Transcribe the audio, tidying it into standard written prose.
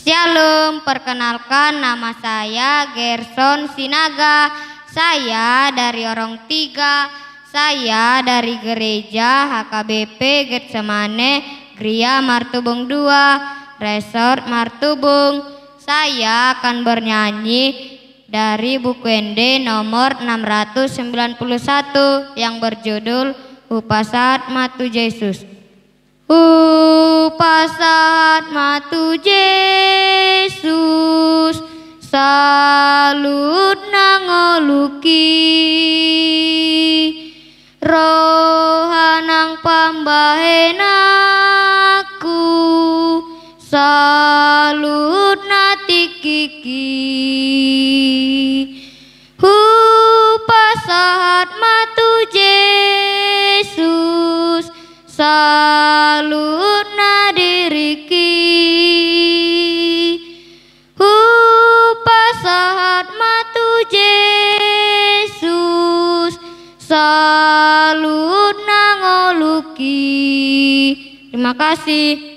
Shalom, perkenalkan nama saya Gerson Sinaga. Saya dari Orong 3. Saya dari gereja HKBP Getsemane Gria Martubung 2, Resort Martubung. Saya akan bernyanyi dari buku ND nomor 691 yang berjudul Upasat Matu Yesus. Upasat matu Yesus, salut nangoluki, rohanang pambahenaku, salut natikiki. Upasat matu Yesus, salut nadiriki. Upasat matu Yesus, salut nangoluki. Terima kasih.